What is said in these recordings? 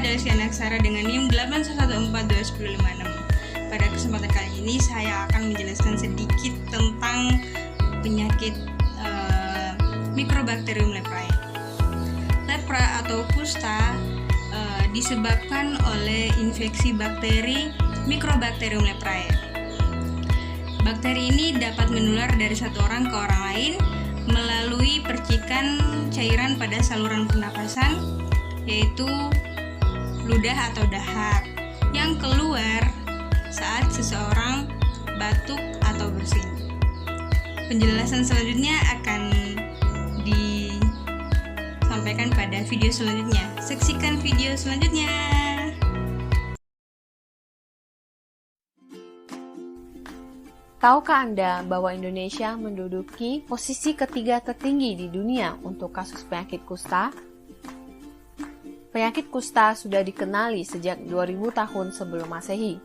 adalah Siana Aksara dengan NIM 811421056. Pada kesempatan kali ini saya akan menjelaskan sedikit tentang penyakit Mycobacterium leprae. Lepra atau kusta disebabkan oleh infeksi bakteri Mycobacterium leprae. Bakteri ini dapat menular dari satu orang ke orang lain melalui percikan cairan pada saluran pernapasan, yaitu ludah atau dahak, yang keluar saat seseorang batuk atau bersin. Penjelasan selanjutnya akan disampaikan pada video selanjutnya. Saksikan video selanjutnya. Tahukah Anda bahwa Indonesia menduduki posisi ketiga tertinggi di dunia untuk kasus penyakit kusta? Penyakit kusta sudah dikenali sejak 2000 tahun sebelum Masehi.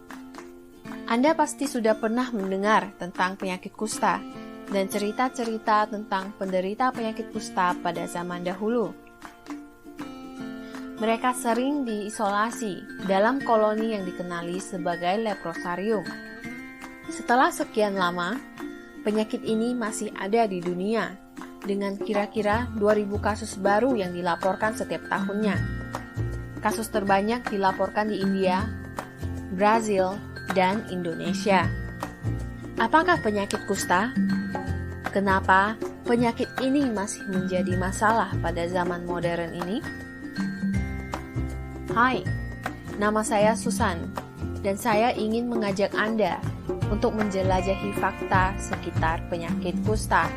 Anda pasti sudah pernah mendengar tentang penyakit kusta dan cerita-cerita tentang penderita penyakit kusta pada zaman dahulu. Mereka sering diisolasi dalam koloni yang dikenali sebagai leprosarium. Setelah sekian lama, penyakit ini masih ada di dunia, dengan kira-kira 2000 kasus baru yang dilaporkan setiap tahunnya. Kasus terbanyak dilaporkan di India, Brazil, dan Indonesia. Apakah penyakit kusta? Kenapa penyakit ini masih menjadi masalah pada zaman modern ini? Hai, nama saya Susan, dan saya ingin mengajak Anda untuk menjelajahi fakta sekitar penyakit kusta.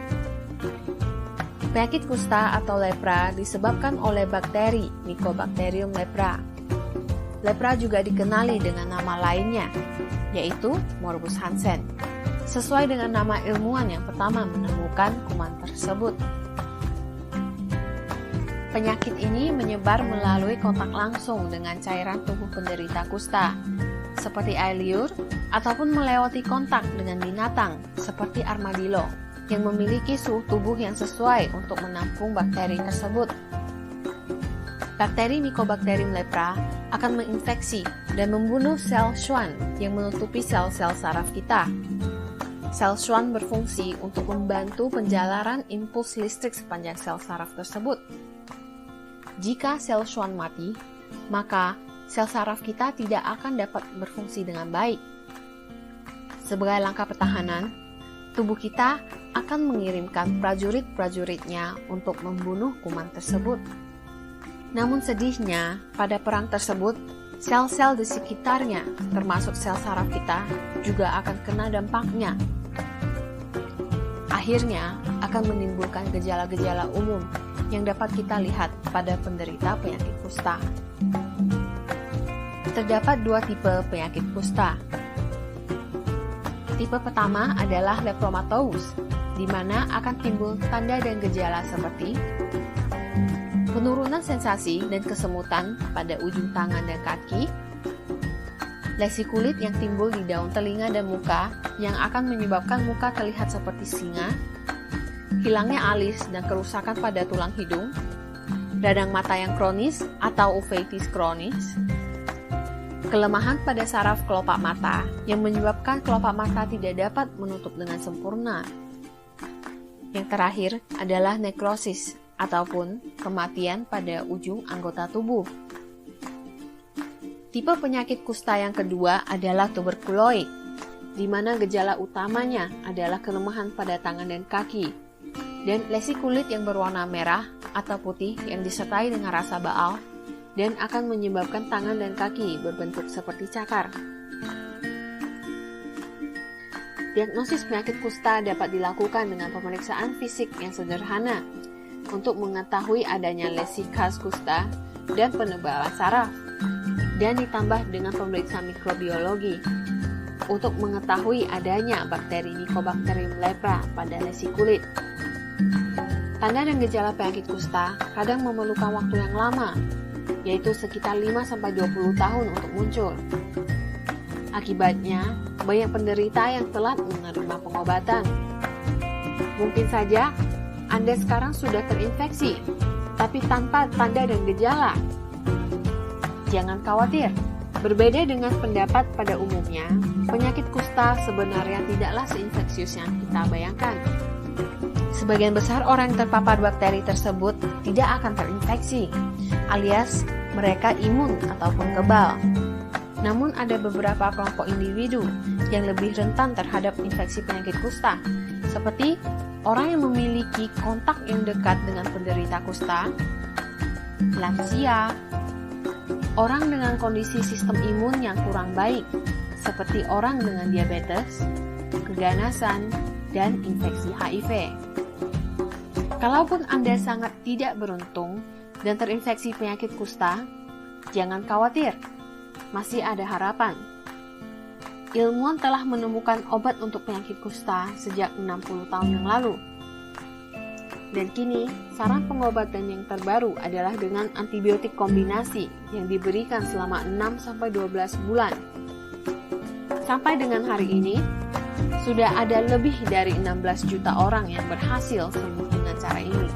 Penyakit kusta atau lepra disebabkan oleh bakteri Mycobacterium leprae. Lepra juga dikenali dengan nama lainnya, yaitu Morbus Hansen, sesuai dengan nama ilmuwan yang pertama menemukan kuman tersebut. Penyakit ini menyebar melalui kontak langsung dengan cairan tubuh penderita kusta, seperti air liur, ataupun melewati kontak dengan binatang seperti armadillo yang memiliki suhu tubuh yang sesuai untuk menampung bakteri tersebut. Bakteri Mycobacterium leprae akan menginfeksi dan membunuh sel Schwann yang menutupi sel-sel saraf kita. Sel Schwann berfungsi untuk membantu penjalaran impuls listrik sepanjang sel saraf tersebut. Jika sel Schwann mati, maka sel saraf kita tidak akan dapat berfungsi dengan baik. Sebagai langkah pertahanan, tubuh kita akan mengirimkan prajurit-prajuritnya untuk membunuh kuman tersebut. Namun sedihnya, pada perang tersebut, sel-sel di sekitarnya, termasuk sel saraf kita, juga akan kena dampaknya. Akhirnya, akan menimbulkan gejala-gejala umum yang dapat kita lihat pada penderita penyakit kusta. Terdapat dua tipe penyakit kusta. Tipe pertama adalah lepromatous, di mana akan timbul tanda dan gejala seperti penurunan sensasi dan kesemutan pada ujung tangan dan kaki, lesi kulit yang timbul di daun telinga dan muka yang akan menyebabkan muka terlihat seperti singa, hilangnya alis dan kerusakan pada tulang hidung, radang mata yang kronis atau uveitis kronis, kelemahan pada saraf kelopak mata yang menyebabkan kelopak mata tidak dapat menutup dengan sempurna. Yang terakhir adalah nekrosis ataupun kematian pada ujung anggota tubuh. Tipe penyakit kusta yang kedua adalah tuberkuloid, di mana gejala utamanya adalah kelemahan pada tangan dan kaki, dan lesi kulit yang berwarna merah atau putih yang disertai dengan rasa baal, dan akan menyebabkan tangan dan kaki berbentuk seperti cakar. Diagnosis penyakit kusta dapat dilakukan dengan pemeriksaan fisik yang sederhana untuk mengetahui adanya lesi khas kusta dan penebalan saraf, dan ditambah dengan pemeriksaan mikrobiologi untuk mengetahui adanya bakteri Mycobacterium leprae pada lesi kulit. Tanda dan gejala penyakit kusta kadang memerlukan waktu yang lama, yaitu sekitar 5-20 tahun untuk muncul. Akibatnya, banyak penderita yang telat menerima pengobatan. Mungkin saja Anda sekarang sudah terinfeksi, tapi tanpa tanda dan gejala. Jangan khawatir, berbeda dengan pendapat pada umumnya, penyakit kusta sebenarnya tidaklah seinfeksius yang kita bayangkan. Sebagian besar orang yang terpapar bakteri tersebut tidak akan terinfeksi, alias mereka imun ataupun kebal. Namun ada beberapa kelompok individu yang lebih rentan terhadap infeksi penyakit kusta, seperti orang yang memiliki kontak yang dekat dengan penderita kusta, lansia, orang dengan kondisi sistem imun yang kurang baik, seperti orang dengan diabetes, keganasan, dan infeksi HIV. Kalaupun Anda sangat tidak beruntung dan terinfeksi penyakit kusta, jangan khawatir, masih ada harapan. Ilmuwan telah menemukan obat untuk penyakit kusta sejak 60 tahun yang lalu. Dan kini, saran pengobatan yang terbaru adalah dengan antibiotik kombinasi yang diberikan selama 6-12 bulan. Sampai dengan hari ini, sudah ada lebih dari 16 juta orang yang berhasil sembuh dengan cara ini.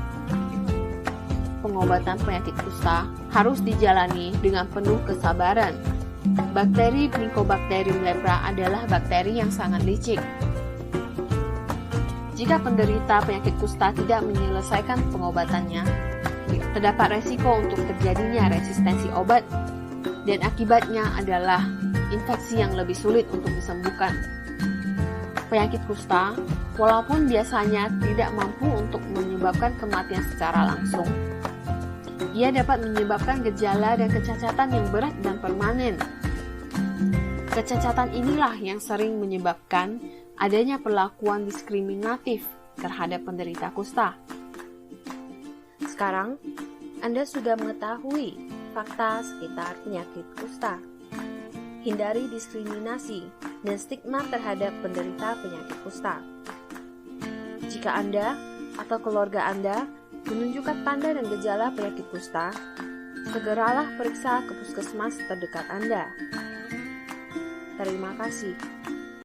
Pengobatan penyakit kusta harus dijalani dengan penuh kesabaran. Bakteri Mycobacterium lepra adalah bakteri yang sangat licik. Jika penderita penyakit kusta tidak menyelesaikan pengobatannya, terdapat resiko untuk terjadinya resistensi obat, dan akibatnya adalah infeksi yang lebih sulit untuk disembuhkan. Penyakit kusta, walaupun biasanya tidak mampu untuk menyebabkan kematian secara langsung, ia dapat menyebabkan gejala dan kecacatan yang berat dan permanen. Kecacatan inilah yang sering menyebabkan adanya perlakuan diskriminatif terhadap penderita kusta. Sekarang, Anda sudah mengetahui fakta sekitar penyakit kusta. Hindari diskriminasi dan stigma terhadap penderita penyakit kusta. Jika Anda atau keluarga Anda menunjukkan tanda dan gejala penyakit kusta, segeralah periksa ke puskesmas terdekat Anda. Terima kasih.